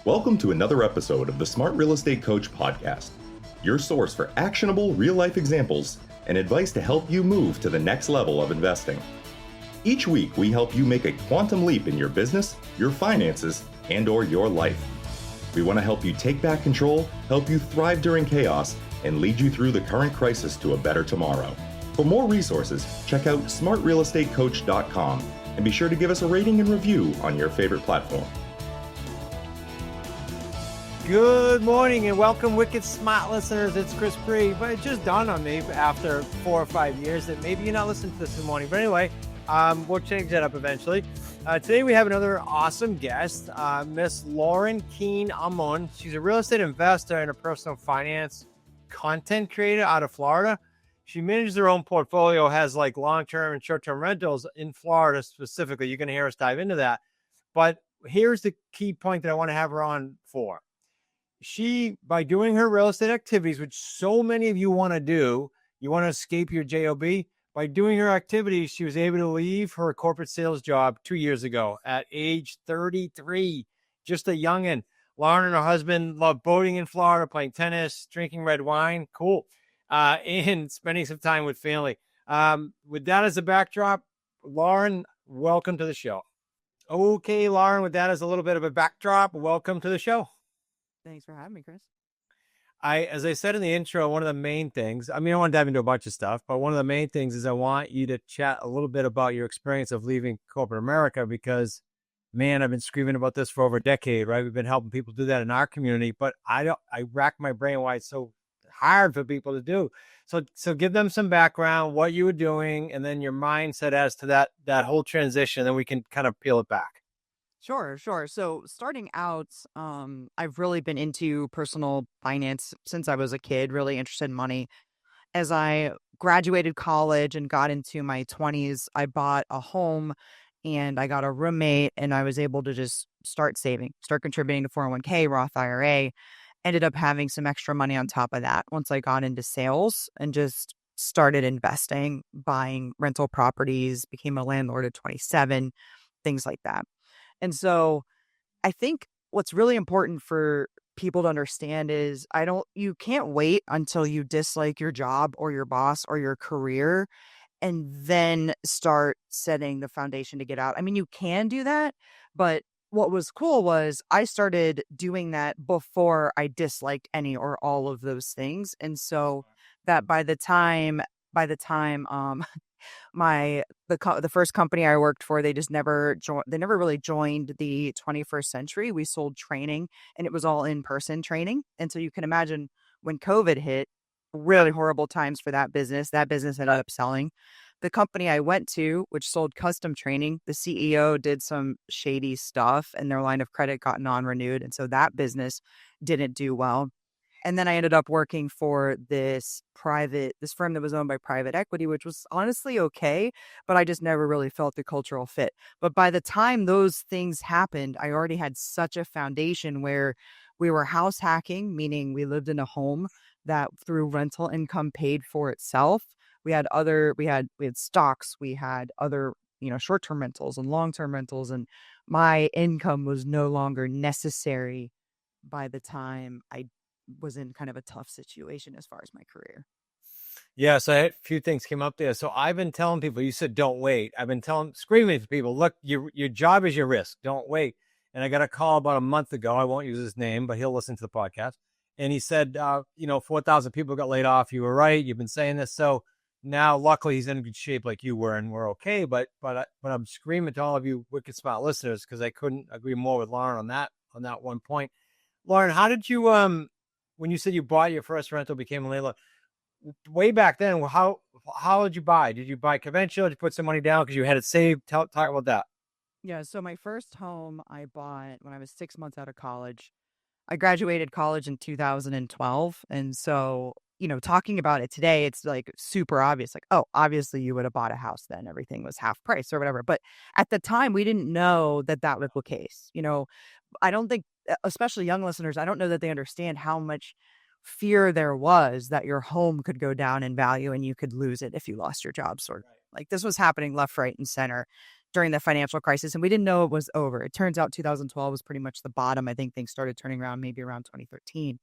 Welcome to another episode of the Smart Real Estate Coach podcast, your source for actionable real-life examples and advice to help you move to the next level of investing. Each week, we help you make a quantum leap in your business, your finances, and/or your life. We want to help you take back control, help you thrive during chaos, and lead you through the current crisis to a better tomorrow. For more resources, check out smartrealestatecoach.com and be sure to give us a rating and review on your favorite platform. Good morning and welcome, wicked smart listeners. It's Chris Bree, but it just dawned on me after 4 or 5 years that maybe you're not listening to this in the morning. But anyway, we'll change that up eventually. Today we have another awesome guest, Miss Lauren Keen Aumond. She's a real estate investor and a personal finance content creator out of Florida. She manages her own portfolio, has like long-term and short-term rentals in Florida specifically. You're going to hear us dive into that. But here's the key point that I want to have her on for. She, by doing her real estate activities, which so many of you want to do, you want to escape your job. By doing her activities, she was able to leave her corporate sales job 2 years ago at age 33, just a youngin'. Lauren and her husband love boating in Florida, playing tennis, drinking red wine. Cool. And spending some time with family. With that as a backdrop, Lauren, welcome to the show. Okay, Lauren, with that as a little bit of a backdrop, welcome to the show. Thanks for having me, Chris. As I said in the intro, one of the main things, I want to dive into a bunch of stuff, but one of the main things is I want you to chat a little bit about your experience of leaving corporate America because, man, I've been screaming about this for over a decade, right? We've been helping people do that in our community, but I rack my brain why it's so hard for people to do. So give them some background, what you were doing, and then your mindset as to that whole transition, then we can kind of peel it back. Sure. So starting out, I've really been into personal finance since I was a kid, really interested in money. As I graduated college and got into my 20s, I bought a home and I got a roommate and I was able to just start saving, start contributing to 401k, Roth IRA, ended up having some extra money on top of that once I got into sales and just started investing, buying rental properties, became a landlord at 27, things like that. And so I think what's really important for people to understand is you can't wait until you dislike your job or your boss or your career and then start setting the foundation to get out. You can do that, but what was cool was I started doing that before I disliked any or all of those things. And so that by the time the first company I worked for, they never really joined the 21st century. We sold training and it was all in-person training. And so you can imagine when COVID hit, really horrible times for that business. That business ended up selling. The company I went to, which sold custom training, the CEO did some shady stuff and their line of credit got non-renewed. And so that business didn't do well. And then I ended up working for this firm that was owned by private equity, which was honestly okay, but I just never really felt the cultural fit. But by the time those things happened, I already had such a foundation where we were house hacking, meaning we lived in a home that through rental income paid for itself. We had stocks, we had other, short-term rentals and long-term rentals, and my income was no longer necessary by the time I was in kind of a tough situation as far as my career. Yeah, so a few things came up there. So I've been telling people, you said don't wait. I've been screaming to people, look, your job is your risk. Don't wait. And I got a call about a month ago. I won't use his name, but he'll listen to the podcast. And he said, 4,000 people got laid off. You were right. You've been saying this. So now, luckily, he's in good shape like you were, and we're okay. But I'm screaming to all of you wicked smart listeners because I couldn't agree more with Lauren on that one point. Lauren, how did you when you said you bought your first rental, became a landlord, way back then, how did you buy? Did you buy conventional? Did you put some money down because you had it saved? Talk about that. Yeah, so my first home I bought when I was 6 months out of college. I graduated college in 2012. And so, talking about it today, it's like super obvious. Like, oh, obviously you would have bought a house then. Everything was half price or whatever. But at the time, we didn't know that was the case. I don't think, especially young listeners, I don't know that they understand how much fear there was that your home could go down in value and you could lose it if you lost your job, sort of. Like this was happening left, right, and center. during the financial crisis, and we didn't know it was over. It turns out 2012 was pretty much the bottom. I think things started turning around maybe around 2013.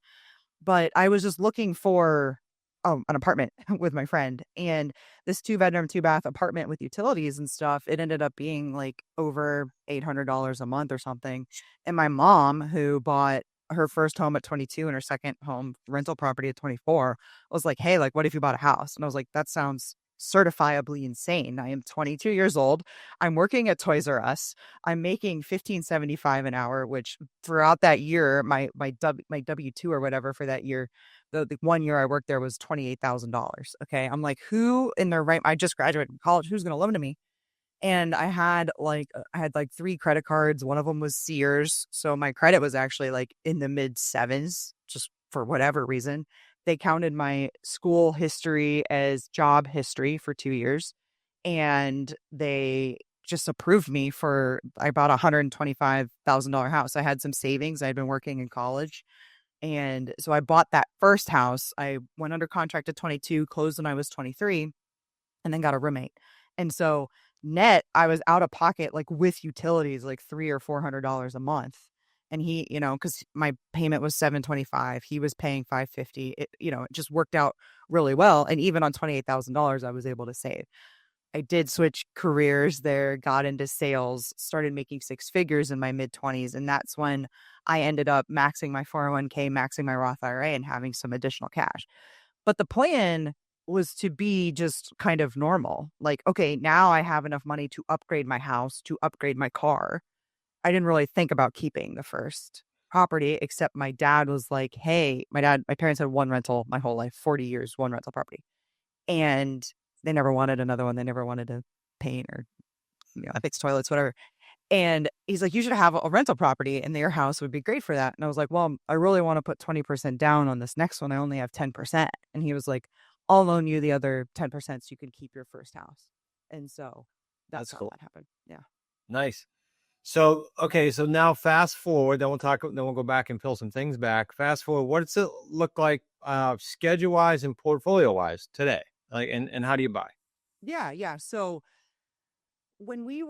But I was just looking for an apartment with my friend, and this 2-bedroom, 2-bath apartment with utilities and stuff, it ended up being like over $800 a month or something. And my mom, who bought her first home at 22 and her second home rental property at 24, was like, "Hey, like, what if you bought a house?" And I was like, "That sounds certifiably insane. I am 22 years old. I'm working at Toys R Us. I'm making 15.75 an hour, which throughout that year, my W-2 or whatever for that year, the 1 year I worked there was $28,000. Okay. I'm like, who in their right? I just graduated from college. Who's going to loan to me? And I had like 3 credit cards. One of them was Sears. So my credit was actually like in the mid sevens, just for whatever reason. They counted my school history as job history for 2 years. And they just approved me for, I bought a $125,000 house. I had some savings. I had been working in college. And so I bought that first house. I went under contract at 22, closed when I was 23, and then got a roommate. And so net, I was out of pocket, like with utilities, like $300 or $400 a month. And he, because my payment was $725, he was paying $550. It just worked out really well. And even on $28,000, I was able to save. I did switch careers there, got into sales, started making 6 figures in my mid 20s. And that's when I ended up maxing my 401k, maxing my Roth IRA, and having some additional cash. But the plan was to be just kind of normal. Like, okay, now I have enough money to upgrade my house, to upgrade my car. I didn't really think about keeping the first property, except my dad was like, hey, my parents had one rental my whole life, 40 years, one rental property. And they never wanted another one. They never wanted to paint or, fix toilets, whatever. And he's like, you should have a rental property and your house would be great for that. And I was like, well, I really want to put 20% down on this next one. I only have 10%. And he was like, I'll loan you the other 10% so you can keep your first house. And so that's how cool. that happened. Yeah. Nice. So, okay. So now fast forward, then we'll go back and fill some things back. Fast forward. What does it look like schedule wise and portfolio wise today? Like, and how do you buy? Yeah. Yeah. So when me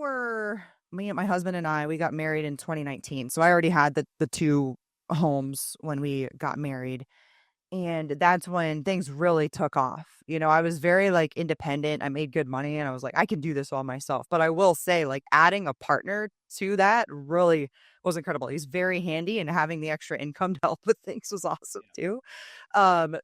and my husband and I, we got married in 2019. So I already had the 2 homes when we got married. And that's when things really took off. I was very like independent. I made good money and I was like, I can do this all myself. But I will say, like, adding a partner to that really was incredible. He's very handy, and having the extra income to help with things was awesome too.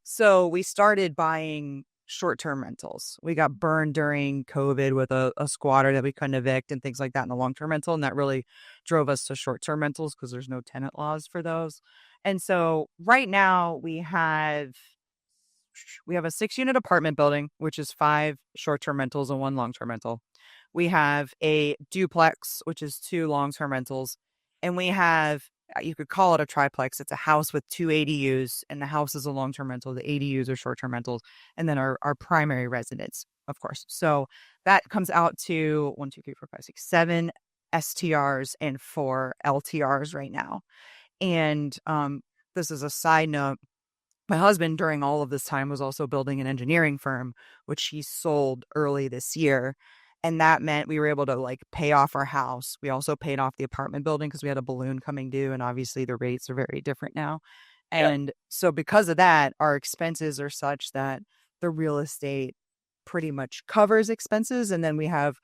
So we started buying short-term rentals. We got burned during COVID with a squatter that we couldn't evict and things like that in a long-term rental. And that really drove us to short-term rentals because there's no tenant laws for those. And so right now we have a 6-unit apartment building, which is 5 short-term rentals and 1 long-term rental. We have a duplex, which is 2 long-term rentals. And we have, you could call it a triplex. It's a house with 2 ADUs, and the house is a long-term rental. The ADUs are short-term rentals. And then our primary residence, of course. So that comes out to 1, 2, 3, 4, 5, 6, 7 STRs and 4 LTRs right now. And this is a side note. My husband, during all of this time, was also building an engineering firm, which he sold early this year. And that meant we were able to like pay off our house. We also paid off the apartment building because we had a balloon coming due. And obviously the rates are very different now. And so because of that, our expenses are such that the real estate pretty much covers expenses. And then we have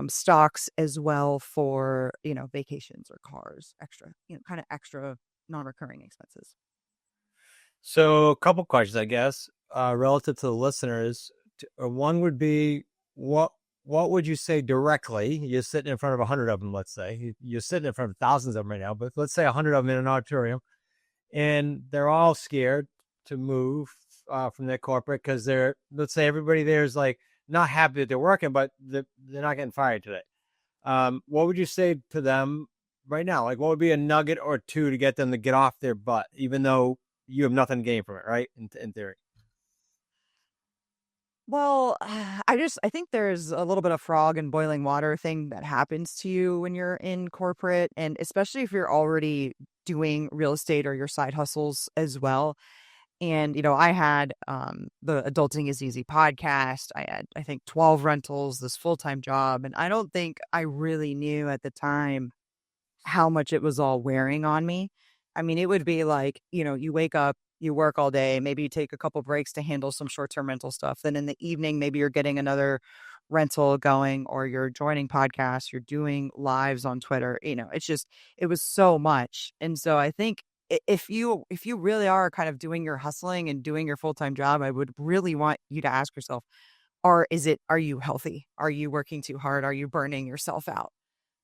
stocks as well for, vacations or cars, extra, kind of extra non-recurring expenses. So a couple questions, I guess, relative to the listeners. One would be, what would you say directly? You're sitting in front of 100 of them, let's say. You're sitting in front of thousands of them right now, but let's say 100 of them in an auditorium, and they're all scared to move from their corporate because let's say everybody there is like not happy that they're working, but they're not getting fired today. What would you say to them right now? Like, what would be a nugget or 2 to get them to get off their butt, even though you have nothing to gain from it, right? In theory. Well, I think there's a little bit of frog in boiling water thing that happens to you when you're in corporate, and especially if you're already doing real estate or your side hustles as well. And, I had the Adulting is Easy podcast. I had, I think, 12 rentals, this full-time job. And I don't think I really knew at the time how much it was all wearing on me. I mean, it would be like, you wake up, you work all day, maybe you take a couple breaks to handle some short-term rental stuff. Then in the evening, maybe you're getting another rental going, or you're joining podcasts, you're doing lives on Twitter. It was so much. And so I think if you really are kind of doing your hustling and doing your full-time job, I would really want you to ask yourself, are you healthy? Are you working too hard? Are you burning yourself out?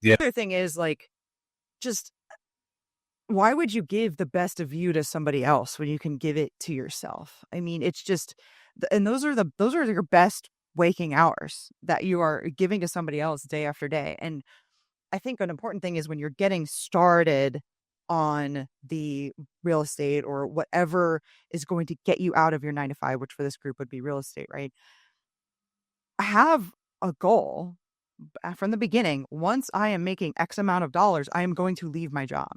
Yeah. The other thing is, like, just why would you give the best of you to somebody else when you can give it to yourself? I mean, it's just, and those are your best waking hours that you are giving to somebody else day after day. And I think an important thing is when you're getting started on the real estate or whatever is going to get you out of your 9 to 5, which for this group would be real estate, right? Have a goal from the beginning. Once I am making X amount of dollars, I am going to leave my job,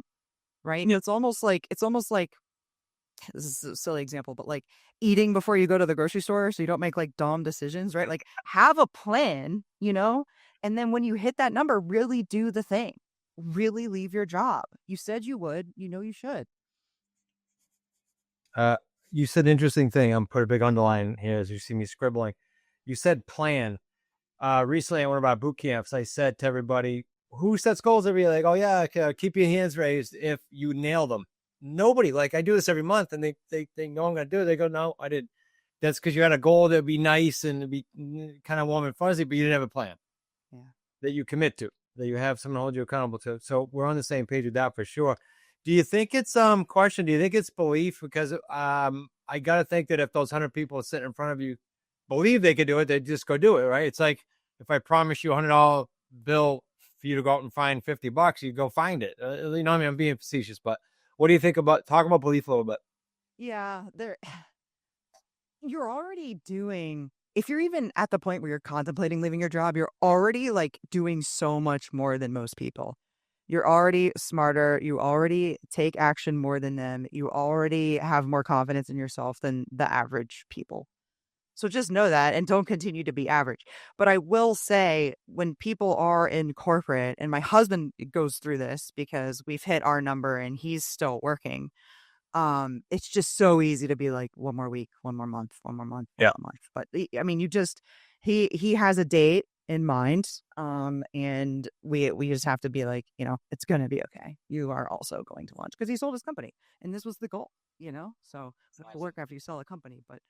right? And it's almost like this is a silly example, but like eating before you go to the grocery store so you don't make like dumb decisions, right? Like, have a plan, and then when you hit that number, really do the thing. Really leave your job. You said you would, you should. You said an interesting thing. I'm put a big underline here as you see me scribbling. You said plan. Recently, at one of our boot camps, I said to everybody, who sets goals every year? Like, oh yeah, keep your hands raised if you nail them. Nobody. Like, I do this every month, and they know I'm going to do it. They go, no, I didn't. That's because you had a goal that'd be nice and it'd be kind of warm and fuzzy, but you didn't have a plan. Yeah. That you commit to, that you have someone to hold you accountable to. So we're on the same page with that for sure. Do you think it's do you think it's belief? Because I got to think that if those 100 people sitting in front of you believe they could do it, they just go do it, right? It's like if I promise you $100 bill for you to go out and find $50, you go find it. I mean, I'm being facetious, but what do you think about talking about belief a little bit? Yeah, you're already doing, if you're even at the point where you're contemplating leaving your job, you're already like doing so much more than most people. You're already smarter. You already take action more than them. You already have more confidence in yourself than the average people. So just know that and don't continue to be average. But I will say, when people are in corporate, and my husband goes through this because we've hit our number and he's still working. It's just so easy to be like, one more week, one more month, one more month, one more month. But I mean, he has a date in mind. And we just have to be like, it's going to be okay. You are also going to launch, because he sold his company and this was the goal, so it'll work after you sell a company. But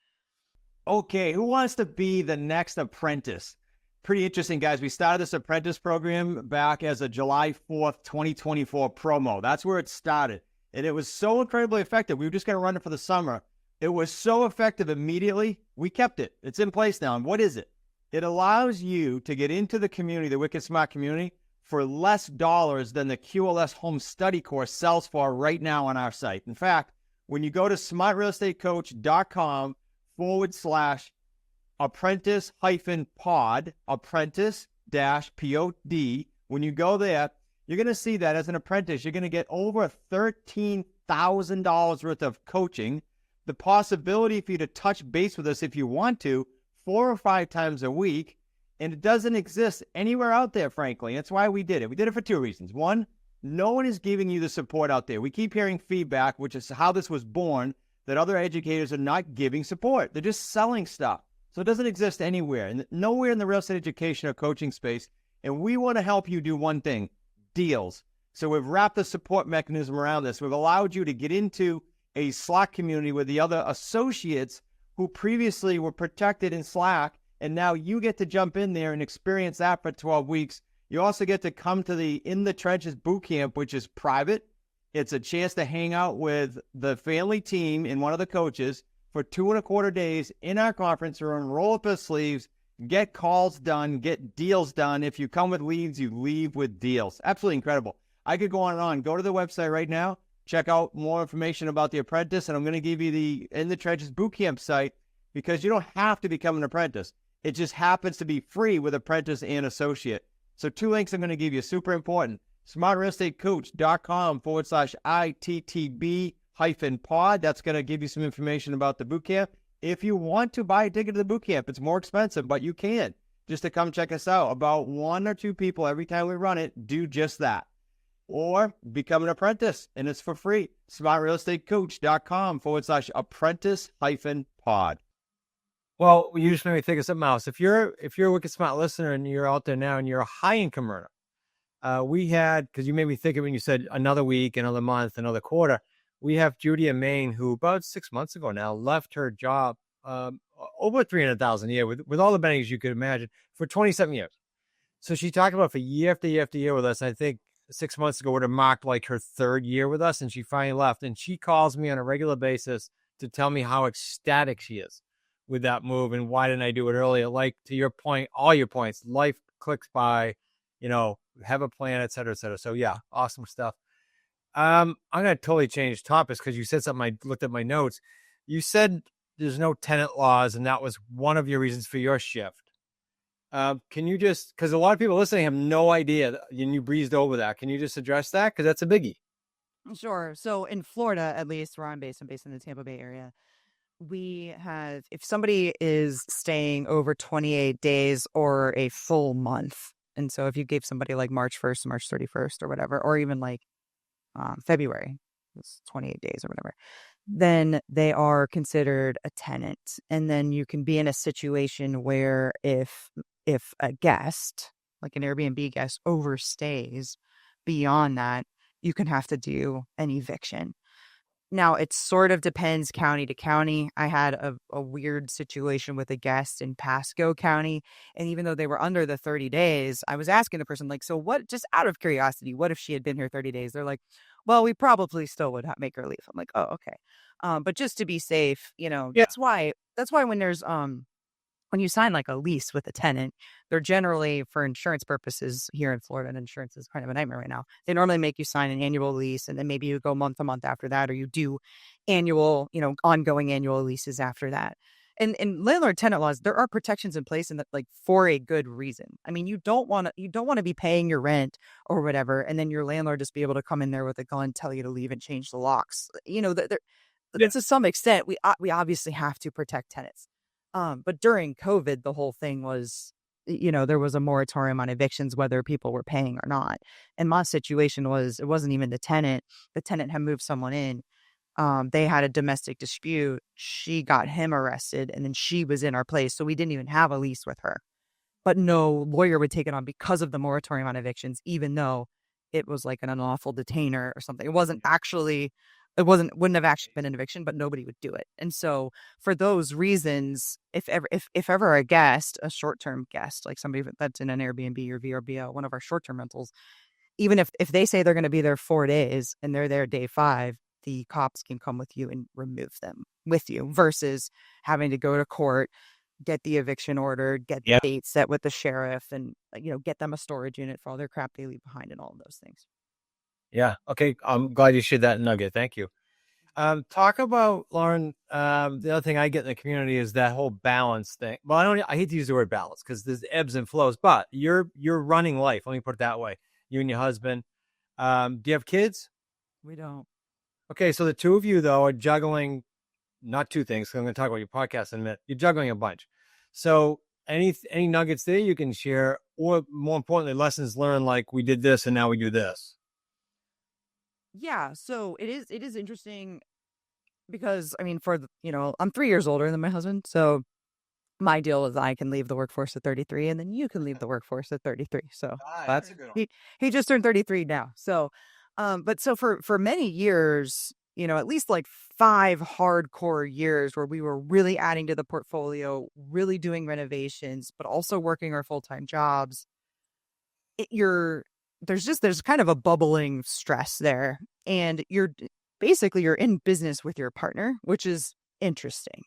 okay, who wants to be the next apprentice? Pretty interesting, guys. We started this apprentice program back as a July 4th, 2024 promo. That's where it started. And it was so incredibly effective. We were just going to run it for the summer. It was so effective immediately. We kept it. It's in place now. And what is it? It allows you to get into the community, the Wicked Smart community, for less dollars than the QLS home study course sells for right now on our site. In fact, when you go to smartrealestatecoach.com/apprentice-pod, apprentice-pod, when you go there, you're going to see that as an apprentice, you're going to get over $13,000 worth of coaching, the possibility for you to touch base with us if you want to 4 or 5 times a week, and it doesn't exist anywhere out there, frankly. That's why we did it. We did it for 2 reasons. One, no one is giving you the support out there. We keep hearing feedback, which is how this was born, that other educators are not giving support. They're just selling stuff. So it doesn't exist anywhere, and nowhere in the real estate education or coaching space. And we want to help you do one thing: deals. So we've wrapped the support mechanism around this. We've allowed you to get into a Slack community with the other associates who previously were protected in Slack, and now you get to jump in there and experience that for 12 weeks. You also get to come to the In the Trenches boot camp, which is private. It's a chance to hang out with the family team and one of the coaches for 2.25 days in our conference room, roll up our sleeves, get calls done, get deals done. If you come with leads, you leave with deals. Absolutely incredible. I could go on and on. Go to the website right now. Check out more information about the apprentice, and I'm going to give you the In the Trenches bootcamp site, because you don't have to become an apprentice. It just happens to be free with apprentice and associate. So 2 links I'm going to give you, super important. smartrealestatecoach.com/ITTB apprentice-pod. That's going to give you some information about the boot camp. If you want to buy a ticket to the boot camp, it's more expensive, but you can just to come check us out. About 1 or 2 people every time we run it do just that. Or become an apprentice, and it's for free. smartrealestatecoach.com/apprentice-pod. Well, you just made me think of something else. If you're a Wicked Smart listener and you're out there now and you're a high income earner, we had, because you made me think of when you said another week, another month, another quarter. We have Judy in Maine who about 6 months ago now left her job, over $300,000 a year with all the benefits you could imagine for 27 years. So she talked about for year after year after year with us. I think 6 months ago would have marked like her 3rd year with us, and she finally left. And she calls me on a regular basis to tell me how ecstatic she is with that move and why didn't I do it earlier? Like, to your point, all your points, life clicks by, have a plan, et cetera, et cetera. So yeah, awesome stuff. I'm going to totally change topics because you said something. I looked at my notes. You said there's no tenant laws, and that was one of your reasons for your shift. Can you just, because a lot of people listening have no idea, and you breezed over that. Can you just address that? Because that's a biggie. Sure. So in Florida, at least where I'm based in the Tampa Bay area, we have, if somebody is staying over 28 days or a full month, and so if you gave somebody like March 1st, March 31st or whatever, or even like February, it's 28 days or whatever, then they are considered a tenant. And then you can be in a situation where if a guest, like an Airbnb guest, overstays beyond that, you can have to do an eviction. Now, it sort of depends county to county. I had a weird situation with a guest in Pasco County. And even though they were under the 30 days, I was asking the person, like, so what, just out of curiosity, what if she had been here 30 days? They're like, well, we probably still would make her leave. I'm like, oh, okay. But just to be safe, Yeah. that's why when there's, when you sign like a lease with a tenant, they're generally, for insurance purposes here in Florida, and insurance is kind of a nightmare right now. They normally make you sign an annual lease, and then maybe you go month to month after that, or you do annual, ongoing annual leases after that. And in landlord tenant laws, there are protections in place, and that, like, for a good reason. I mean, you don't want to be paying your rent or whatever, and then your landlord just be able to come in there with a gun, tell you to leave, and change the locks. To some extent, we obviously have to protect tenants. But during COVID, the whole thing was, there was a moratorium on evictions, whether people were paying or not. And my situation was, it wasn't even the tenant. The tenant had moved someone in. They had a domestic dispute. She got him arrested, and then she was in our place. So we didn't even have a lease with her. But no lawyer would take it on because of the moratorium on evictions, even though it was like an unlawful detainer or something. Wouldn't have actually been an eviction, but nobody would do it. And so for those reasons, if ever a guest, a short-term guest, like somebody that's in an Airbnb or VRBO, one of our short-term rentals, even if they say they're going to be there 4 days and they're there day 5, the cops can come with you and remove them with you, versus having to go to court, get the eviction order, get the date set with the sheriff, and get them a storage unit for all their crap they leave behind and all of those things. Yeah. Okay. I'm glad you shared that nugget. Thank you. Talk about, Lauren, the other thing I get in the community is that whole balance thing. Well, I hate to use the word balance because there's ebbs and flows, but you're running life. Let me put it that way. You and your husband. Do you have kids? We don't. Okay. So the two of you, though, are juggling not two things. I'm going to talk about your podcast in a minute. You're juggling a bunch. So any nuggets there you can share, or more importantly, lessons learned, like we did this and now we do this. Yeah, so it is interesting because, I mean, I'm 3 years older than my husband. So my deal is I can leave the workforce at 33, and then you can leave the workforce at 33. So That's a good one. He just turned 33 now. So, but so for many years, at least like 5 hardcore years where we were really adding to the portfolio, really doing renovations, but also working our full-time jobs. There's kind of a bubbling stress there, and you're in business with your partner, which is interesting.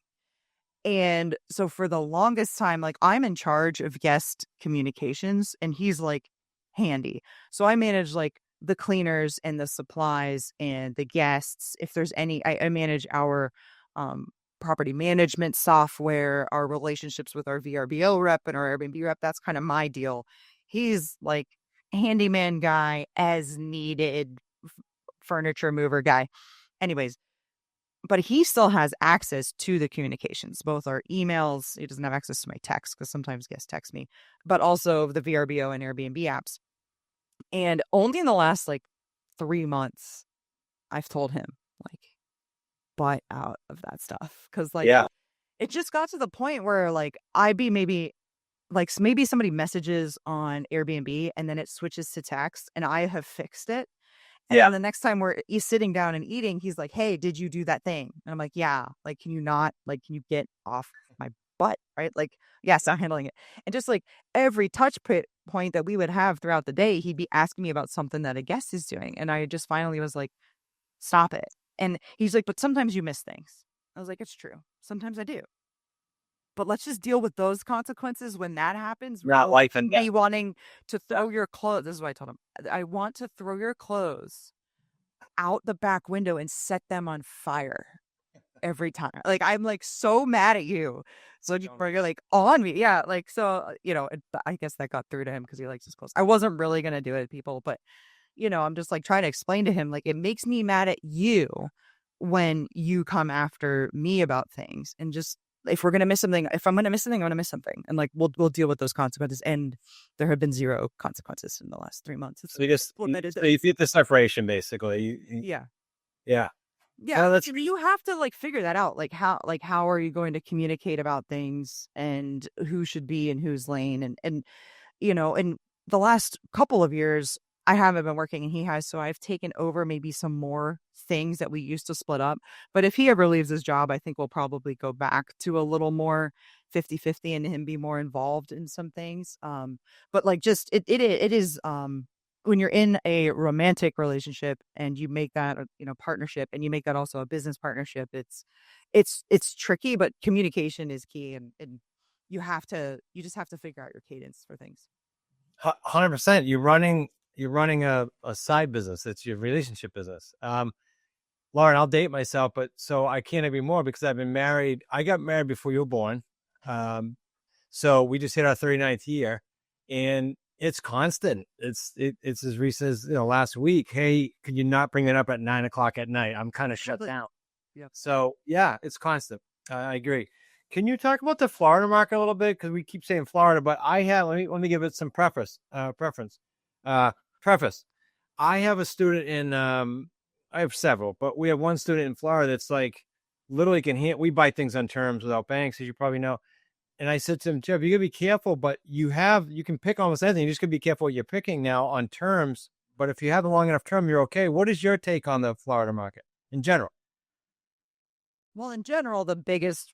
And so for the longest time, like, I'm in charge of guest communications and he's like handy. So I manage like the cleaners and the supplies and the guests. If there's any, I manage our property management software, our relationships with our VRBO rep and our Airbnb rep. That's kind of my deal. He's like handyman guy, as needed, furniture mover guy. Anyways, but he still has access to the communications, both our emails. He doesn't have access to my text because sometimes guests text me, but also the VRBO and Airbnb apps. And only in the last like 3 months, I've told him like, butt out of that stuff. Cause like, it just got to the point where like, I'd be maybe somebody messages on Airbnb and then it switches to text and I have fixed it. And then the next time he's sitting down and eating, he's like, hey, did you do that thing? And I'm like, yeah. Like, can you get off my butt? Right. Like, yes, I'm handling it. And just like every point that we would have throughout the day, he'd be asking me about something that a guest is doing. And I just finally was like, stop it. And he's like, but sometimes you miss things. I was like, it's true. Sometimes I do. But let's just deal with those consequences when that happens. Not life and death. Me wanting to throw your clothes. This is what I told him. I want to throw your clothes out the back window and set them on fire every time. Like, I'm like so mad at you. So you're like on me. Yeah. Like, so, I guess that got through to him because he likes his clothes. I wasn't really going to do it, people, but I'm just like trying to explain to him, like, it makes me mad at you when you come after me about things. And just, if I'm going to miss something, I'm going to miss something. And like, we'll deal with those consequences. And there have been 0 consequences in the last 3 months. So you get the separation basically. Yeah. Yeah. Yeah. You have to like figure that out. Like how are you going to communicate about things and who should be in whose lane? And in the last couple of years, I haven't been working and he has. So I've taken over maybe some more things that we used to split up. But if he ever leaves his job, I think we'll probably go back to a little more 50-50 and him be more involved in some things. But like just it is when you're in a romantic relationship and you make that partnership and you make that also a business partnership, it's tricky, but communication is key and you just have to figure out your cadence for things. 100%. You're running a side business. It's your relationship business. Lauren, I'll date myself, but so I can't agree more because I've been married. I got married before you were born. So we just hit our 39th year and it's constant. It's as recent as, last week. Hey, could you not bring it up at 9:00 at night? I'm kind of shut down. Yeah. So yeah, it's constant. I agree. Can you talk about the Florida market a little bit? Cause we keep saying Florida, but let me give it some preface. I have a student in, I have several, but we have one student in Florida that's like literally we buy things on terms without banks, as you probably know. And I said to him, Jeff, you gotta be careful, but you can pick almost anything. You just gotta be careful what you're picking now on terms. But if you have a long enough term, you're okay. What is your take on the Florida market in general? Well, in general, the biggest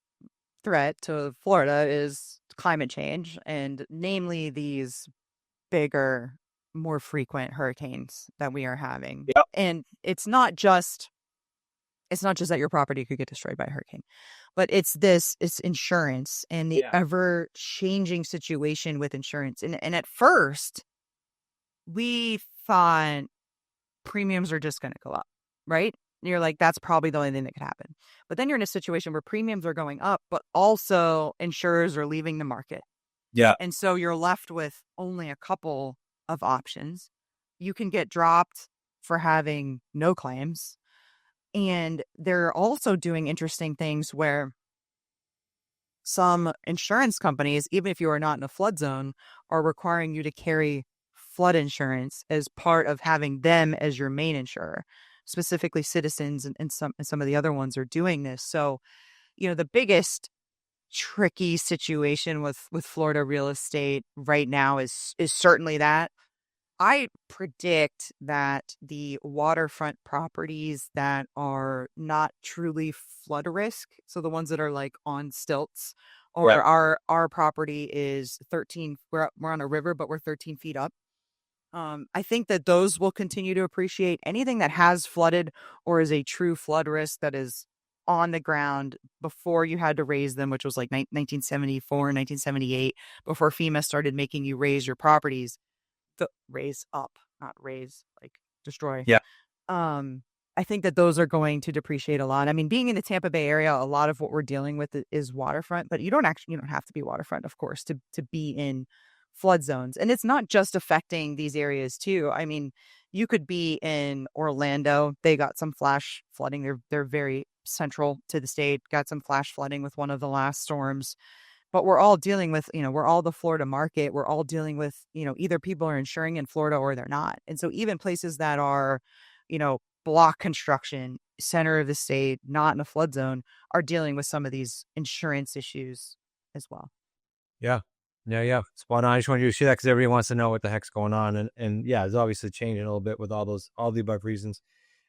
threat to Florida is climate change, and namely these bigger, more frequent hurricanes that we are having. Yep. And it's not just that your property could get destroyed by a hurricane, but it's insurance and the ever changing situation with insurance. And at first we thought premiums are just going to go up, right? And you're like, that's probably the only thing that could happen. But then you're in a situation where premiums are going up, but also insurers are leaving the market. Yeah. And so you're left with only a couple of options. You can get dropped for having no claims. And they're also doing interesting things where some insurance companies, even if you are not in a flood zone, are requiring you to carry flood insurance as part of having them as your main insurer. Specifically Citizens and some of the other ones are doing this. So, the biggest tricky situation with Florida real estate right now is certainly that. I predict that the waterfront properties that are not truly flood risk, so the ones that are like on stilts, or our property is 13, we're on a river, but we're 13 feet up. I think that those will continue to appreciate. Anything that has flooded or is a true flood risk that is on the ground before you had to raise them, which was like 1974, 1978, before FEMA started making you raise your properties. Raise up, not raise, like destroy. Yeah. I think that those are going to depreciate a lot. I mean, being in the Tampa Bay area, a lot of what we're dealing with is waterfront, but you don't have to be waterfront, of course, to be in flood zones. And it's not just affecting these areas too. I mean, you could be in Orlando. They got some flash flooding. They're very central to the state. Got some flash flooding with one of the last storms. But we're all dealing with, we're all the Florida market. We're all dealing with, either people are insuring in Florida or they're not. And so even places that are, block construction, center of the state, not in a flood zone, are dealing with some of these insurance issues as well. Yeah. Spot on. I just wanted you to share that because everybody wants to know what the heck's going on. And yeah, it's obviously changing a little bit with all the above reasons.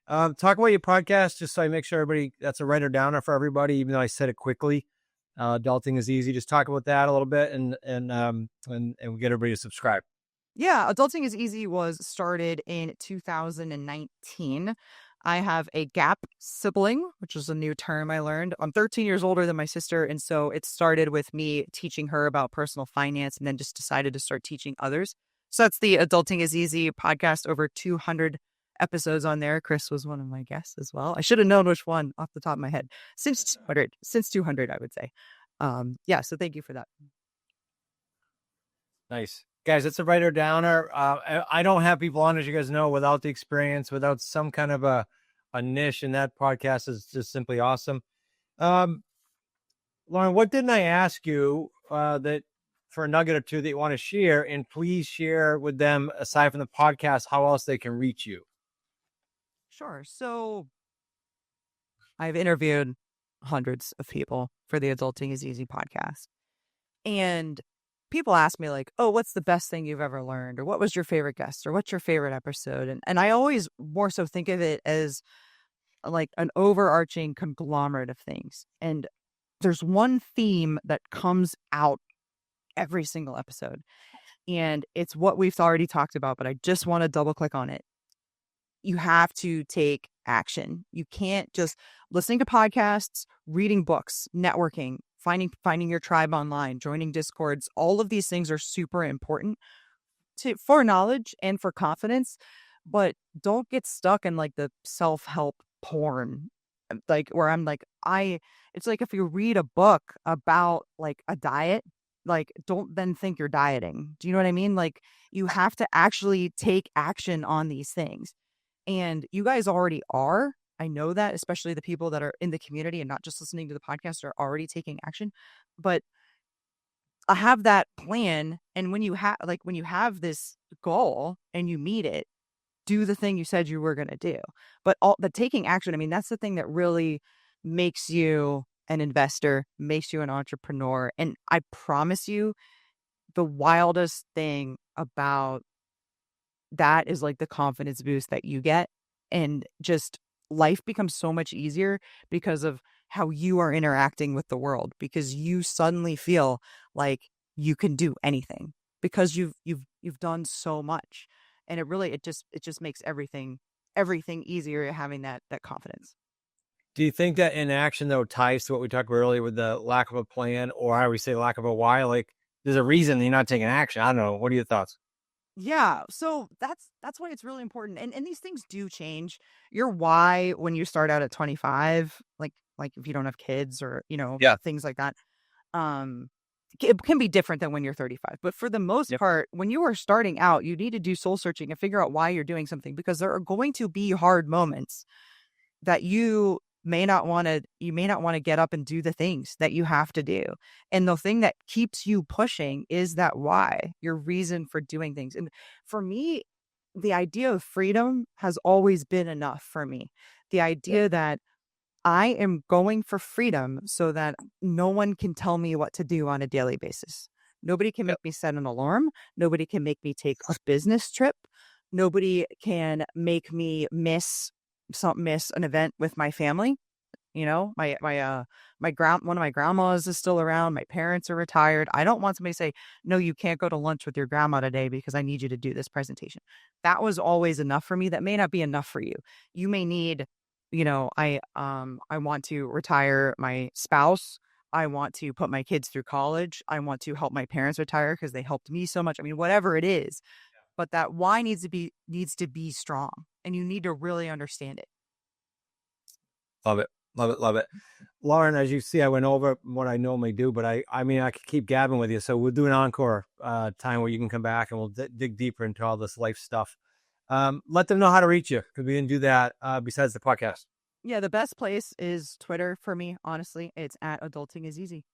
Talk about your podcast, just so I make sure everybody, that's a writer downer for everybody, even though I said it quickly. Adulting is easy. Just talk about that a little bit and we get everybody to subscribe. Yeah, Adulting is Easy was started in 2019. I have a gap sibling, which is a new term I learned. I'm 13 years older than my sister, and so it started with me teaching her about personal finance and then just decided to start teaching others. So that's the Adulting is Easy podcast, over 200 episodes on there. Chris was one of my guests as well. I should have known which one off the top of my head. Since 200, I would say. So thank you for that. Nice. Guys, it's a writer downer. I don't have people on, as you guys know, without the experience, without some kind of a niche, and that podcast is just simply awesome. Lauren, what didn't I ask you that for a nugget or two that you want to share? And please share with them, aside from the podcast, how else they can reach you. Sure. So I've interviewed hundreds of people for the Adulting is Easy podcast. And people ask me like, oh, what's the best thing you've ever learned? Or what was your favorite guest? Or what's your favorite episode? And I always more so think of it as like an overarching conglomerate of things. And there's one theme that comes out every single episode. And it's what we've already talked about, but I just want to double click on it. You have to take action. You can't just listening to podcasts, reading books, networking, finding your tribe online, joining discords. All of these things are super important for knowledge and for confidence, but don't get stuck in like the self-help porn, like where I'm like, it's like if you read a book about like a diet, like don't then think you're dieting. Do you know what I mean? Like you have to actually take action on these things. And you guys already are. I know that, especially the people that are in the community and not just listening to the podcast are already taking action. But I have that plan. And when you have this goal and you meet it, do the thing you said you were going to do. But the taking action, I mean, that's the thing that really makes you an investor, makes you an entrepreneur. And I promise you, the wildest thing about that is like the confidence boost that you get, and just life becomes so much easier because of how you are interacting with the world, because you suddenly feel like you can do anything because you've done so much. And it just makes everything easier, having that confidence. Do you think that inaction though ties to what we talked about earlier with the lack of a plan, or I would say lack of a why? Like there's a reason you're not taking action. I don't know. What are your thoughts? Yeah, so that's why it's really important. And these things do change. Your why when you start out at 25, like if you don't have kids or, things like that, it can be different than when you're 35. But for the most part, when you are starting out, you need to do soul searching and figure out why you're doing something, because there are going to be hard moments that you may not want to get up and do the things that you have to do. And the thing that keeps you pushing is that why, your reason for doing things. And for me, the idea of freedom has always been enough for me. The idea that I am going for freedom so that no one can tell me what to do on a daily basis. Nobody can make me set an alarm. Nobody can make me take a business trip. Nobody can make me miss an event with my family. One of my grandmas is still around. My parents are retired. I don't want somebody to say, no, you can't go to lunch with your grandma today because I need you to do this presentation. That was always enough for me. That may not be enough for you. You may need, I want to retire my spouse. I want to put my kids through college. I want to help my parents retire because they helped me so much. I mean, whatever it is, but that why needs to be strong, and you need to really understand it. Love it. Love it. Lauren, as you see, I went over what I normally do, but I mean, I could keep gabbing with you. So we'll do an encore time where you can come back and we'll dig deeper into all this life stuff. let them know how to reach you, because we didn't do that besides the podcast. Yeah, the best place is Twitter for me, honestly. It's at Adulting is Easy.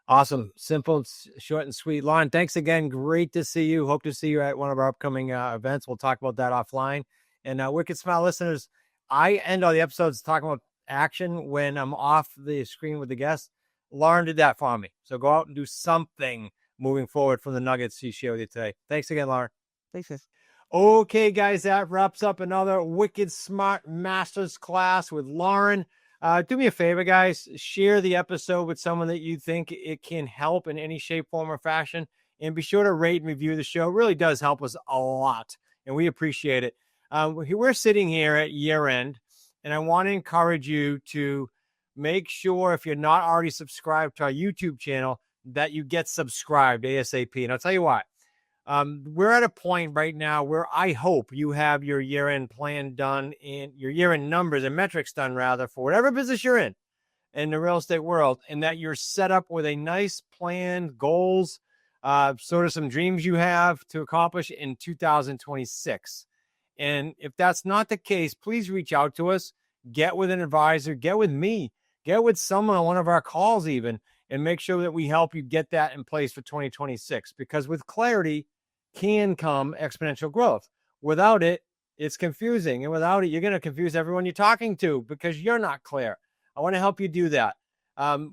Awesome. Simple, short and sweet. Lauren, thanks again. Great to see you. Hope to see you at one of our upcoming events. We'll talk about that offline. And Wicked Smile listeners, I end all the episodes talking about action when I'm off the screen with the guests. Lauren did that for me. So go out and do something moving forward from the nuggets she shared with you today. Thanks again, Lauren. Thanks, sis. Okay, guys, that wraps up another Wicked Smart Masters class with Lauren. Do me a favor, guys. Share the episode with someone that you think it can help in any shape, form, or fashion. And be sure to rate and review the show. It really does help us a lot, and we appreciate it. We're sitting here at year end, and I want to encourage you to make sure, if you're not already subscribed to our YouTube channel, that you get subscribed ASAP. And I'll tell you what. We're at a point right now where I hope you have your year-end plan done and your year-end numbers and metrics done, rather, for whatever business you're in the real estate world, and that you're set up with a nice plan, goals, sort of some dreams you have to accomplish in 2026. And if that's not the case, please reach out to us, get with an advisor, get with me, get with someone on one of our calls even, and make sure that we help you get that in place for 2026. Because with clarity can come exponential growth. Without it, it's confusing. And without it, you're going to confuse everyone you're talking to because you're not clear. I want to help you do that.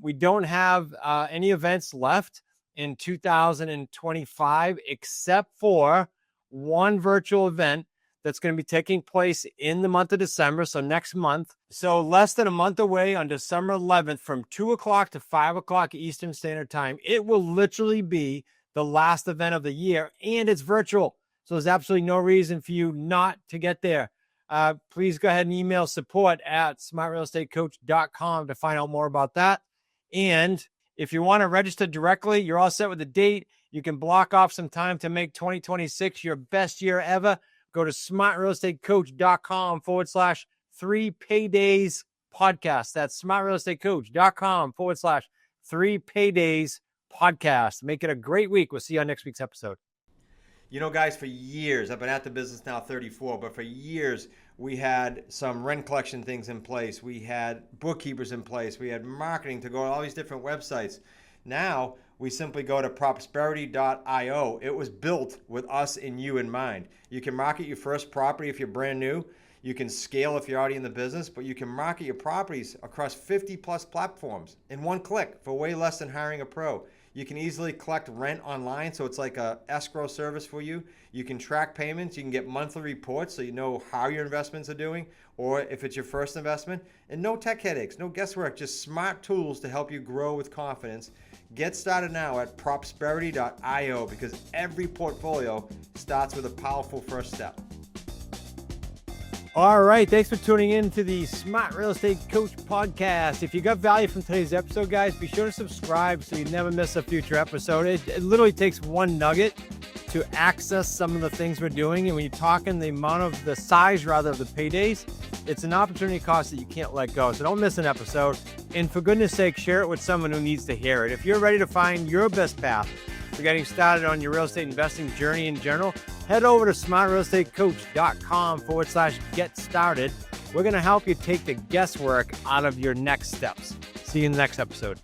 We don't have any events left in 2025 except for one virtual event that's going to be taking place in the month of December, so next month. So less than a month away on December 11th from 2 o'clock to 5 o'clock Eastern Standard Time. It will literally be the last event of the year, and it's virtual. So there's absolutely no reason for you not to get there. Please go ahead and email support@smartrealestatecoach.com to find out more about that. And if you want to register directly, you're all set with the date. You can block off some time to make 2026 your best year ever. Go to smartrealestatecoach.com/3paydays podcast. That's smartrealestatecoach.com/3paydays podcast. Make it a great week. We'll see you on next week's episode. You know, guys, for years, I've been at the business now 34, but for years, we had some rent collection things in place. We had bookkeepers in place. We had marketing to go to all these different websites. Now, we simply go to prosperity.io. It was built with us and you in mind. You can market your first property if you're brand new. You can scale if you're already in the business, but you can market your properties across 50 plus platforms in one click for way less than hiring a pro. You can easily collect rent online, so it's like a escrow service for you. You can track payments. You can get monthly reports so you know how your investments are doing, or if it's your first investment. And no tech headaches, no guesswork, just smart tools to help you grow with confidence. Get started now at prosperity.io because every portfolio starts with a powerful first step. All right. Thanks for tuning in to the Smart Real Estate Coach podcast. If you got value from today's episode, guys, be sure to subscribe so you never miss a future episode. It literally takes one nugget to access some of the things we're doing. And when you're talking the size rather of the paydays, it's an opportunity cost that you can't let go. So don't miss an episode. And for goodness sake, share it with someone who needs to hear it. If you're ready to find your best path for getting started on your real estate investing journey in general, head over to smartrealestatecoach.com/get started. We're going to help you take the guesswork out of your next steps. See you in the next episode.